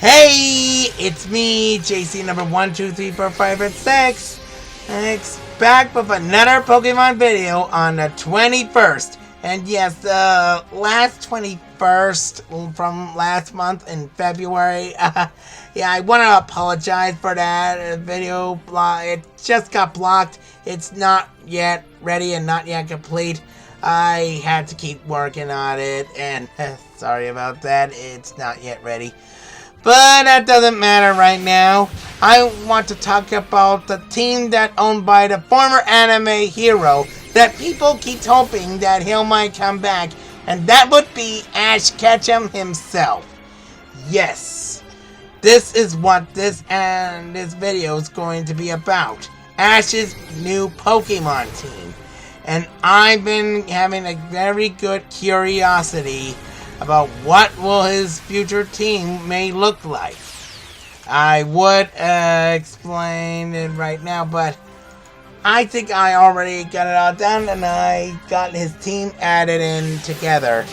Hey, it's me, JC number 1, 2, 3, 4, 5, and 6. It's back with another Pokemon video on the 21st. And yes, the last 21st from last month in February. Yeah, I want to apologize for that video. It just got blocked. It's not yet ready and not yet complete. I had to keep working on it, and sorry about that. It's not yet ready. But that doesn't matter right now. I want to talk about the team that's owned by the former anime hero that people keep hoping that he might come back, and that would be Ash Ketchum himself. Yes, this is what this video is going to be about. Ash's new Pokemon team. And I've been having a very good curiosity about what will his future team may look like. I would explain it right now, but I think I already got it all done, and I got his team added in together.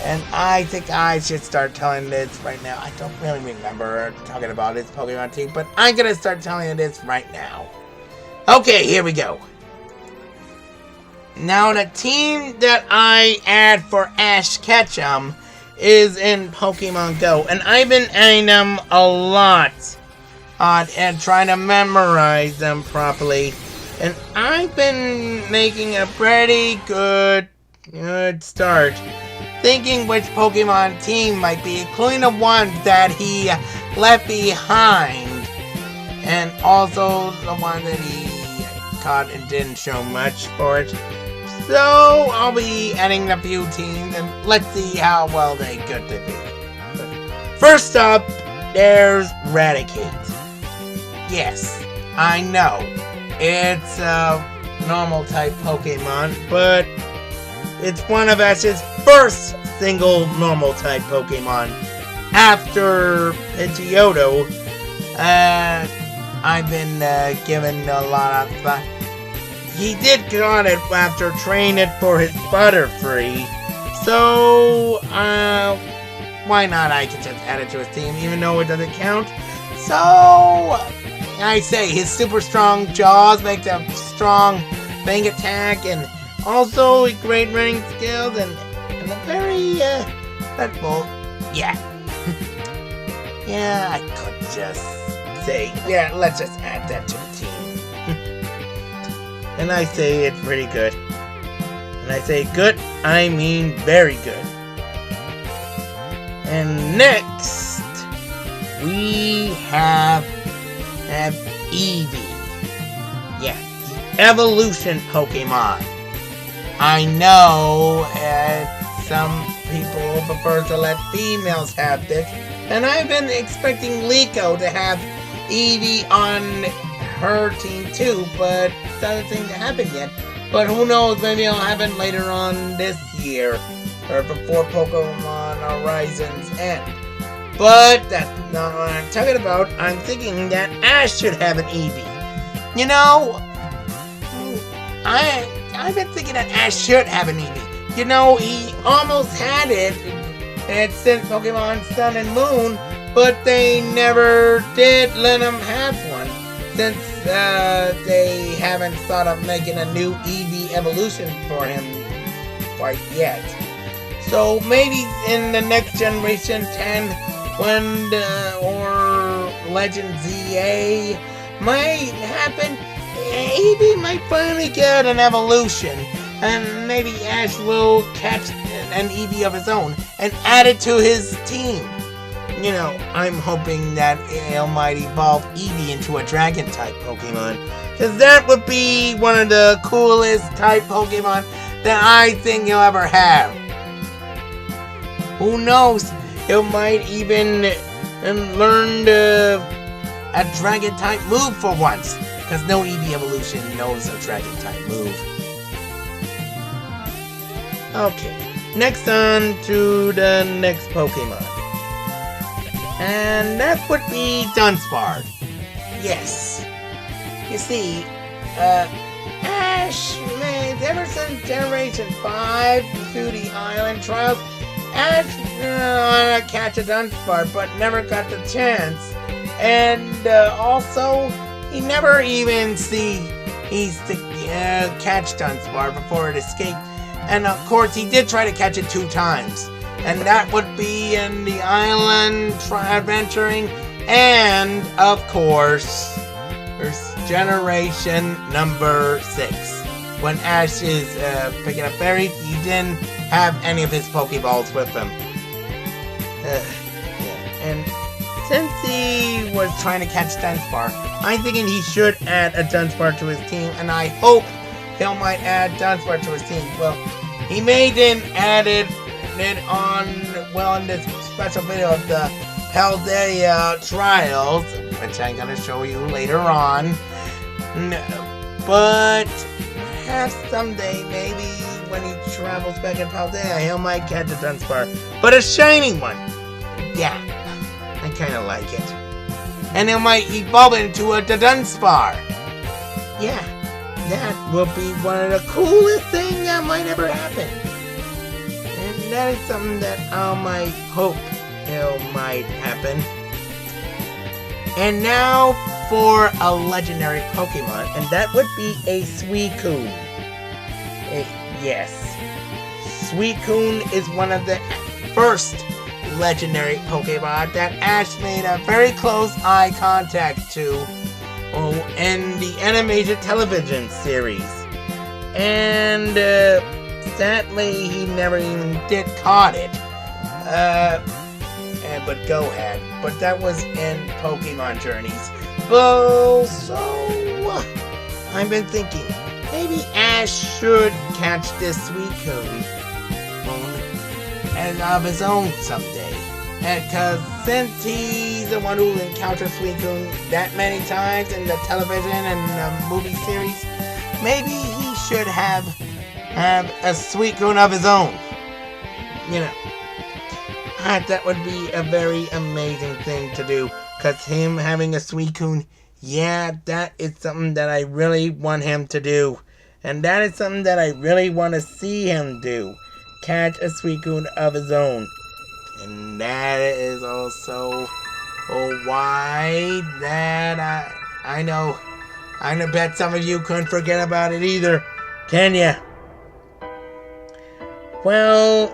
And I think I should start telling this right now. I don't really remember talking about his Pokemon team, but I'm going to start telling you this right now. Okay, here we go. Now, the team that I add for Ash Ketchum is in Pokemon Go, and I've been adding them a lot and trying to memorize them properly, and I've been making a pretty good start, thinking which Pokemon team might be, including the ones that he left behind, and also the one that he caught and didn't show much for it. So, I'll be adding a few teams, and let's see how well they get to be. First up, there's Raticate. Yes, I know, it's a normal type Pokemon, but it's one of Ash's first single normal type Pokemon. After Pidgeotto, I've been given a lot of thought. He did got it after training it for his Butterfree, so why not? I can just add it to his team, even though it doesn't count. So I say his super strong jaws make them strong bang attack, and also great running skills, and a very helpful. Yeah, yeah, I could just say, yeah, let's just add that to the team. And I say it's pretty good. And I say good, I mean very good. And next, we have Eevee. Yeah, the evolution Pokemon. I know some people prefer to let females have this, and I've been expecting Liko to have Eevee on her team too, but it doesn't seem to happen yet. But who knows, maybe it'll happen later on this year, or before Pokemon Horizons end. But that's not what I'm talking about. I'm thinking that Ash should have an Eevee. You know, I've been thinking that Ash should have an Eevee. You know, he almost had it since Pokemon Sun and Moon, but they never did let him have one, since they haven't thought of making a new Eevee evolution for him quite yet. So maybe in the next generation 10, when or Legend ZA might happen, Eevee might finally get an evolution, and maybe Ash will catch an Eevee of his own and add it to his team. You know, I'm hoping that it might evolve Eevee into a Dragon-type Pokemon, because that would be one of the coolest type Pokemon that I think you'll ever have. Who knows, it might even learn a Dragon-type move for once, because no Eevee evolution knows a Dragon-type move. Okay, next on to the next Pokemon. And that would be Dunsparce. Yes. You see, Ash, man, ever since Generation 5 through the Island Trials, Ash wanted to catch a Dunsparce, but never got the chance. And also, he never even catch Dunsparce before it escaped. And of course, he did try to catch it 2 times. And that would be in the island adventuring, and of course, there's generation number 6. When Ash is picking up berries, he didn't have any of his Pokeballs with him. And since he was trying to catch Dunsparce, I'm thinking he should add a Dunsparce to his team, and I hope he might add Dunsparce to his team. Well, he didn't add it in this special video of the Paldea trials, which I'm going to show you later on. But perhaps someday, maybe when he travels back in Paldea, he might catch a Dunsparce. But a shiny one! Yeah, I kind of like it. And it might evolve into a Dunsparce. Yeah, that will be one of the coolest things that might ever happen. And that is something that I might hope might happen. And now for a legendary Pokemon, and that would be a Suicune. Yes, Suicune is one of the first legendary Pokemon that Ash made a very close eye contact to in the animated television series. And sadly, he never even did caught it. But go ahead. But that was in Pokemon Journeys. So I've been thinking, maybe Ash should catch this Suicune and of his own someday. And because since he's the one who encountered Suicune that many times in the television and the movie series, maybe he should have a Suicune of his own. You know. That would be a very amazing thing to do, because him having a Suicune, yeah, that is something that I really want him to do. And that is something that I really want to see him do. Catch a Suicune of his own. And that is also why that I know. I bet some of you couldn't forget about it either. Can ya? Well,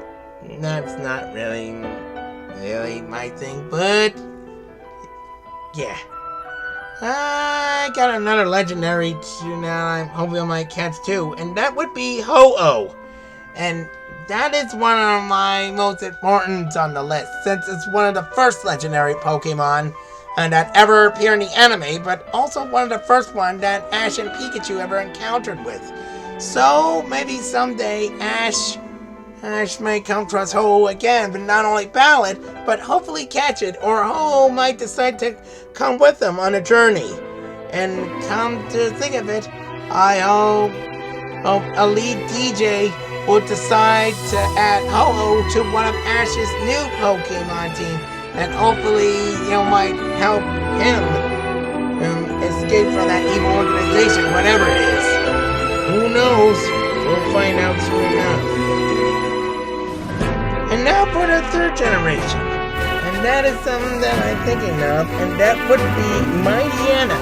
that's not really my thing, but yeah. I got another legendary now I'm hoping I might catch too, and that would be Ho-Oh. And that is one of my most important on the list, since it's one of the first legendary Pokemon that ever appeared in the anime, but also one of the first ones that Ash and Pikachu ever encountered with. So maybe someday Ash may come across Ho-Oh again, but not only battle it, but hopefully catch it, or Ho-Oh might decide to come with them on a journey. And come to think of it, I hope Elite DJ will decide to add Ho-Oh to one of Ash's new Pokemon team, and hopefully might help him escape from that evil organization, whatever it is. Who knows? We'll find out soon enough. And now for the 3rd generation. And that is something that I'm thinking of, and that would be Mightyena.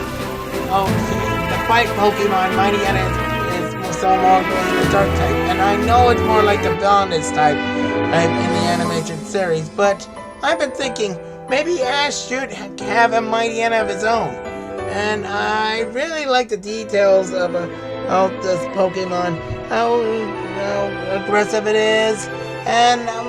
Okay, the fight Pokemon, Mightyena is so more the dark type. And I know it's more like the Villainous type in the animation series, but I've been thinking maybe Ash should have a Mightyena of his own. And I really like the details of this Pokemon, how aggressive it is. And I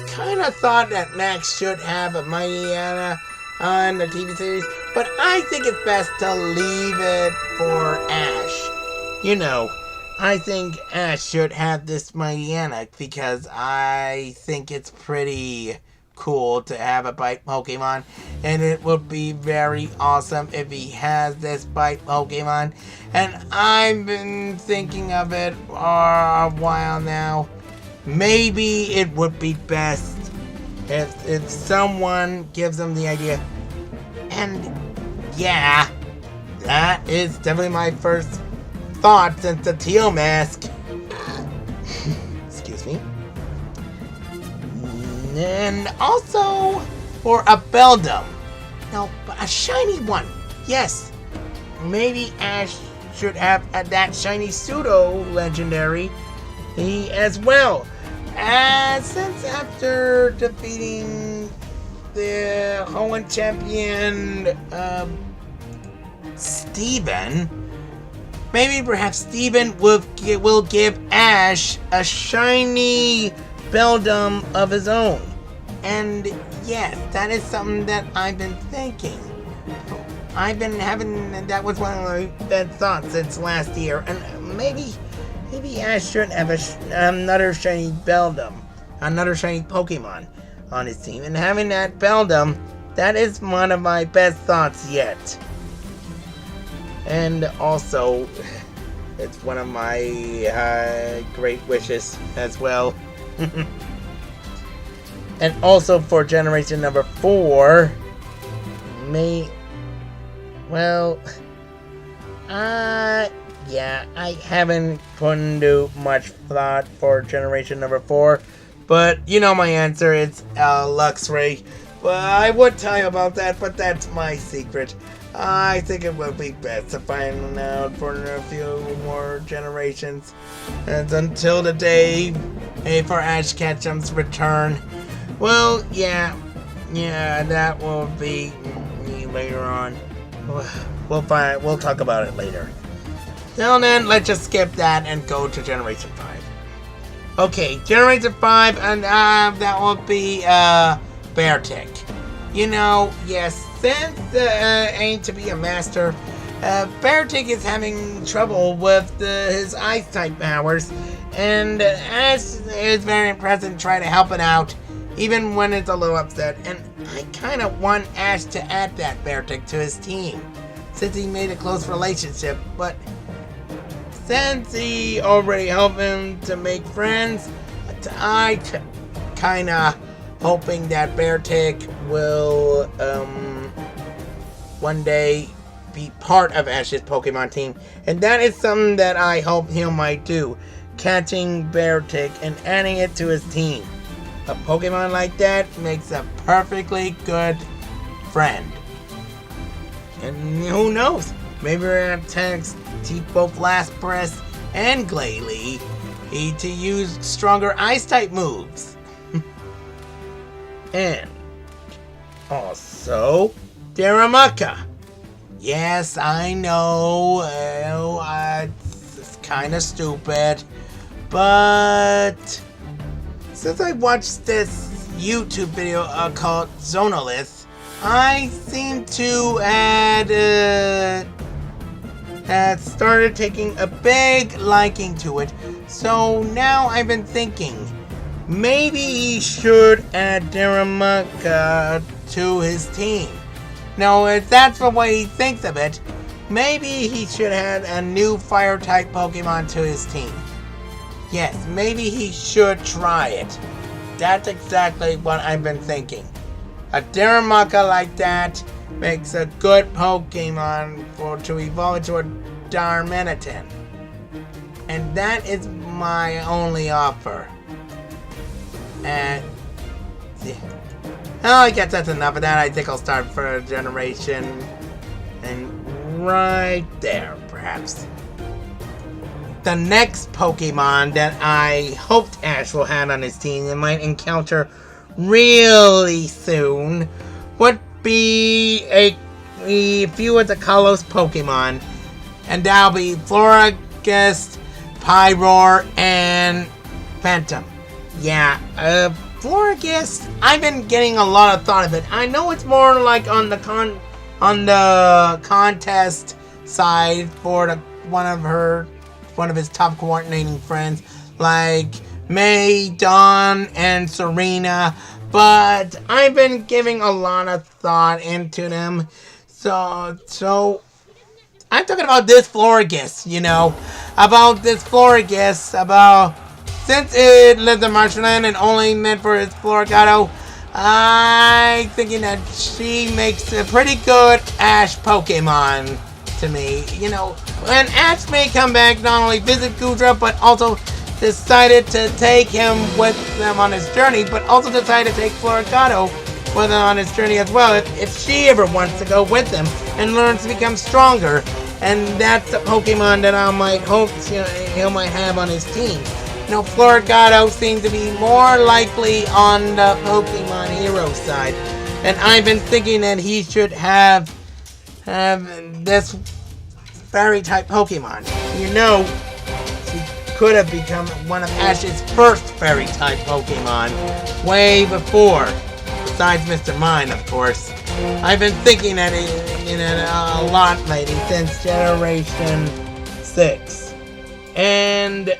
kind of thought that Max should have a Mightyena on the TV series, but I think it's best to leave it for Ash. I think Ash should have this Mightyena because I think it's pretty cool to have a bite Pokemon, and it would be very awesome if he has this bite Pokemon. And I've been thinking of it for a while now. Maybe it would be best if someone gives them the idea. And yeah, that is definitely my first thought since the Teal Mask. Excuse me. And also for a Beldum. No, but a shiny one. Yes. Maybe Ash should have that shiny pseudo legendary as well. Since after defeating the Hoenn champion Steven, maybe perhaps Steven will give Ash a shiny Beldum of his own. And yes, that is something that I've been thinking. That was one of my best thoughts since last year. And maybe Ash should have another shiny Beldum, another shiny Pokemon on his team. And having that Beldum, that is one of my best thoughts yet. And also, it's one of my great wishes as well. And also for generation number 4, yeah, I haven't put into much thought for generation number 4, but you know my answer, it's Luxray. Well, I would tell you about that, but that's my secret. I think it will be best to find out for a few more generations. And until the day for Ash Ketchum's return. Well, yeah, that will be later on. We'll talk about it later. Now then, let's just skip that and go to Generation 5. Okay, Generation 5, and that will be Beartic. You know, yes, since aim to be a master, Beartic is having trouble with his Ice-type powers, and Ash is very impressed and try to help it out, even when it's a little upset. And I kind of want Ash to add that Beartic to his team, since he made a close relationship, but since he already helped him to make friends, I kind of hoping that Beartic will one day be part of Ash's Pokemon team. And that is something that I hope he might do, catching Beartic and adding it to his team. A Pokemon like that makes a perfectly good friend. And who knows, maybe we're going to teach both Lapras and Glalie to use stronger Ice-type moves. And also, Darumaka. Yes, I know, it's kind of stupid, but since I watched this YouTube video called Zonolith, I seem to had started taking a big liking to it. So now I've been thinking, maybe he should add Darumaka to his team. Now, if that's the way he thinks of it, maybe he should add a new Fire-type Pokemon to his team. Yes, maybe he should try it. That's exactly what I've been thinking. A Darumaka like that makes a good Pokemon to evolve into a Darmanitan. And that is my only offer. And well, I guess that's enough of that. I think I'll start for a generation. And right there, perhaps. The next Pokemon that I hoped Ash will have on his team and might encounter really soon would be a few of the Kalos Pokemon. And that'll be Florges, Pyroar, and Phantom. Yeah, Florges, I've been getting a lot of thought of it. I know it's more like on the contest side for one of his top coordinating friends, like May, Dawn, and Serena. But I've been giving a lot of thought into them. So I'm talking about this Florges, since it lives in marshland and only meant for its Floragato, I'm thinking that she makes a pretty good Ash Pokemon to me. And Ash may come back, not only visit Gudra, but also decided to take him with them on his journey, but also decided to take Floricato with him on his journey as well, if she ever wants to go with him and learn to become stronger. And that's a Pokemon that I might hope he might have on his team. Floricato seems to be more likely on the Pokemon Hero side, and I've been thinking that he should have this fairy type Pokemon. She could have become one of Ash's first fairy type Pokemon way before, besides Mr. Mime, of course. I've been thinking that a lot lately since Generation 6. And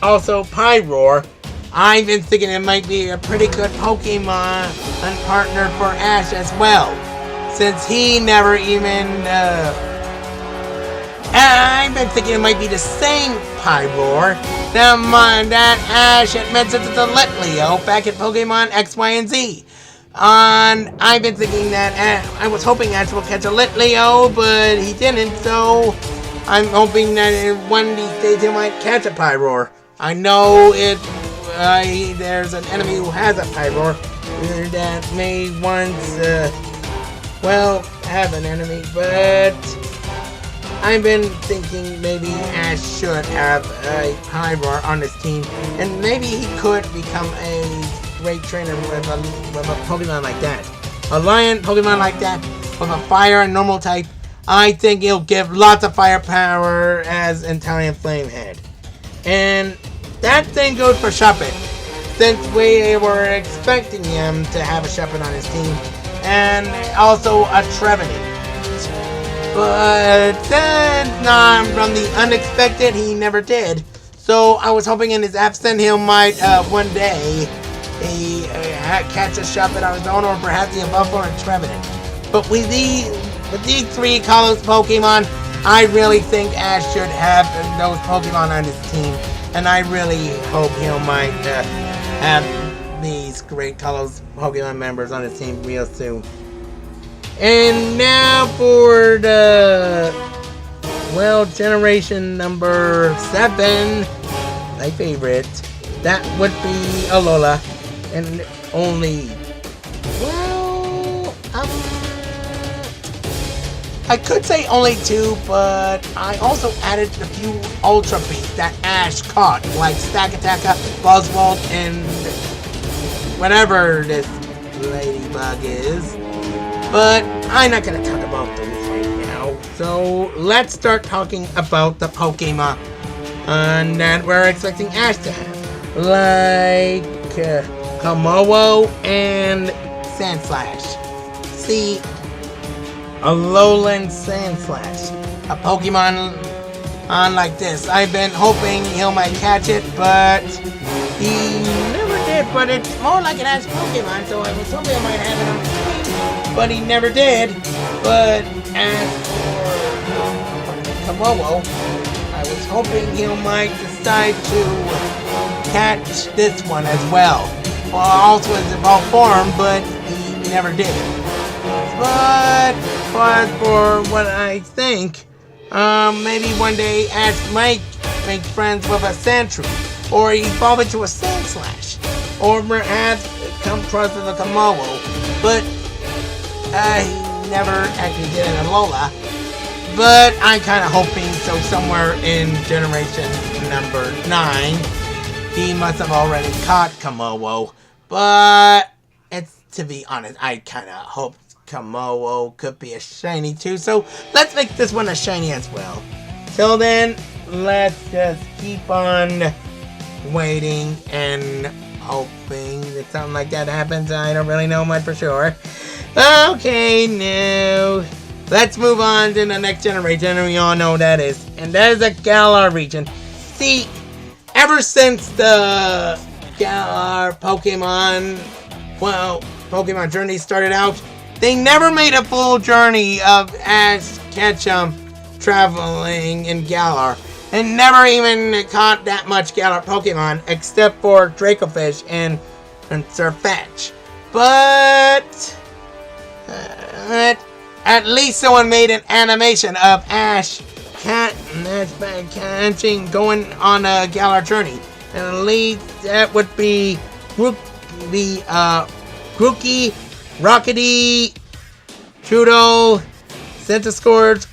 also Pyroar, I've been thinking it might be a pretty good Pokemon and partner for Ash as well, since he never even I've been thinking it might be the same Pyroar that Ash had mentioned to the Litleo back at Pokemon X, Y, and Z. And I've been thinking that I was hoping Ash will catch a Litleo, but he didn't, so I'm hoping that one of these days he might catch a Pyroar. I know there's an enemy who has a Pyroar that may once, have an enemy, but I've been thinking maybe Ash should have a Pyroar on his team, and maybe he could become a great trainer with a Pokemon like that. A Lion Pokemon like that, with a fire and normal type, I think he'll give lots of firepower as Italian Flamehead. And that thing goes for Shuppet, since we were expecting him to have a Shuppet on his team, and also a Trevenant. But then, from the unexpected, he never did. So I was hoping in his absence he might one day catch a Shuppet on his own, or perhaps a Buffalo and Trevenant. But with these three Kalos Pokemon, I really think Ash should have those Pokemon on his team, and I really hope he might have these great Kalos Pokemon members on his team real soon. And now for generation number 7, my favorite. That would be Alola, and only, I could say only 2, but I also added a few Ultra Beasts that Ash caught, like Stakataka, Buzzwole, and whatever this ladybug is. But I'm not going to talk about those right now. So let's start talking about the Pokemon that we're expecting Ash to have. Like Komodo and Sandslash. See, a lowland Sandslash. A Pokemon like this. I've been hoping he might catch it, but he never did. But it's more like an Ash Pokemon, so I was hoping I might have it on the team. But he never did. But as for Komodo, I was hoping he might decide to catch this one as well. Well, also his evolved form, but he never did. But as for what I think, maybe one day Ash might make friends with a Sandshrew, or evolve into a Sandslash, or perhaps come across with a Komodo. But he never actually did an Alola. But I'm kind of hoping so somewhere in generation number 9, he must have already caught Komodo. But to be honest, I kind of hope Komodo could be a shiny too. So let's make this one a shiny as well. Till then, let's just keep on waiting and hoping that something like that happens. I don't really know much for sure. Okay, now let's move on to the next generation, and we all know that is. And that is the Galar region. See, ever since the Galar Pokemon journey started out, they never made a full journey of Ash Ketchum traveling in Galar, and never even caught that much Galar Pokemon, except for Dracofish and Sirfetch. But at least someone made an animation of Ash catching, going on a Galar journey. And at least that would be Grookey, Rockety, Trudeau, Centiscourge,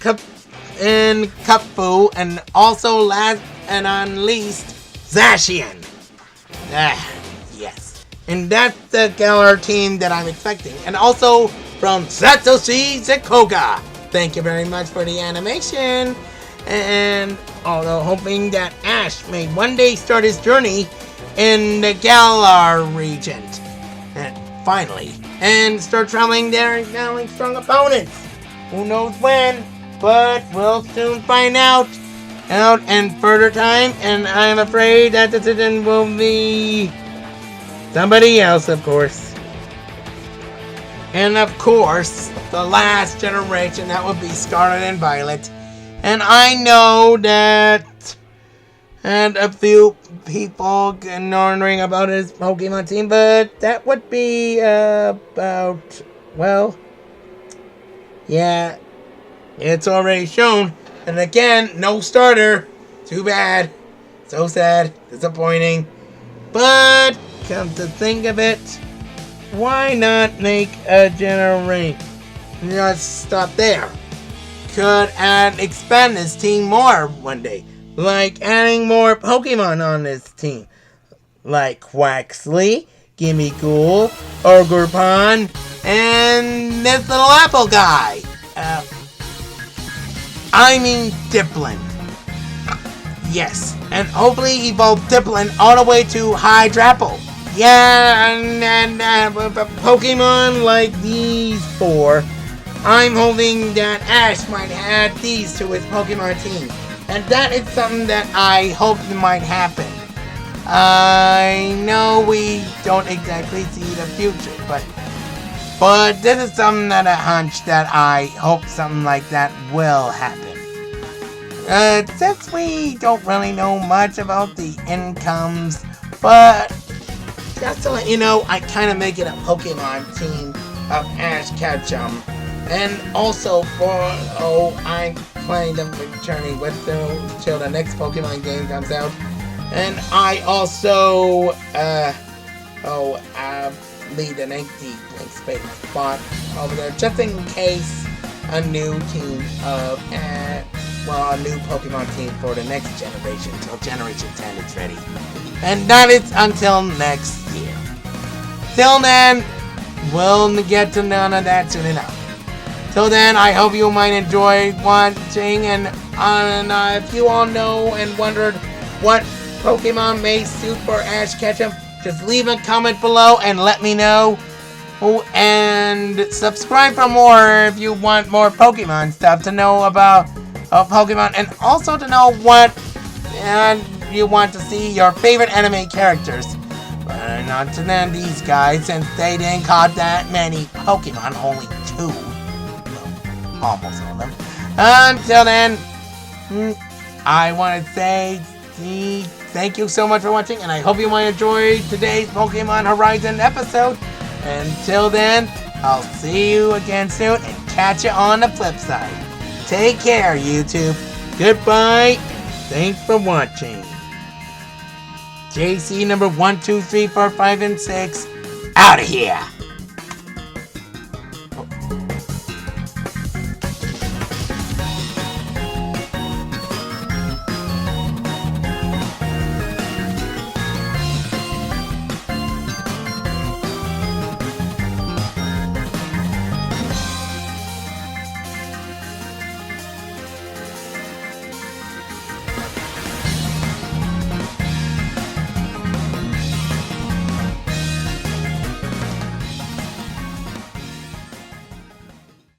and Cupfu, and also last and unleashed, Zacian. Yes. And that's the Galar team that I'm expecting. And also from Satoshi Zikoga. Thank you very much for the animation. And although hoping that Ash may one day start his journey in the Galar region. And finally. And start traveling there and battling strong opponents. Who knows when, but we'll soon find out in further time. And I'm afraid that the decision will be somebody else, of course. And of course, the last generation, that would be Scarlet and Violet. And I know that and a few people wondering about his Pokemon team, but that would be about, well, yeah, it's already shown. And again, no starter. Too bad. So sad. Disappointing. But come to think of it, why not make a generation? Just stop there. Could expand this team more one day. Like adding more Pokemon on this team. Like Quaxley, Gimmighoul, Ogurpon, and this little apple guy. I mean Dipplin. Yes, and hopefully evolve Dipplin all the way to Hydrapple. Yeah, and Pokemon like these four. I'm hoping that Ash might add these to his Pokemon team. And that is something that I hope might happen. I know we don't exactly see the future, but this is something that a hunch that I hope something like that will happen. Since we don't really know much about the incomes, but just to let you know, I kind of make it a Pokemon team of Ash Ketchum. And also I'm planning to returning with them till the next Pokemon game comes out. And I also lead an empty blank space spot over there just in case a new team of a new Pokemon team for the next generation till Generation 10 is ready. And that is until next year. Till then, we'll get to none of that soon enough. Till then, I hope you might enjoy watching, and if you all know and wondered what Pokemon may suit for Ash Ketchum, just leave a comment below and let me know. And subscribe for more if you want more Pokemon stuff to know about Pokemon, and also to know what you want to see your favorite anime characters. But not to them, these guys, since they didn't caught that many Pokemon, only 2. Almost all of them. Until then, I want to say thank you so much for watching, and I hope you might enjoy today's Pokemon Horizon episode. Until then, I'll see you again soon and catch you on the flip side. Take care, YouTube. Goodbye. Thanks for watching. JC number 1, 2, 3, 4, 5, and 6 out of here.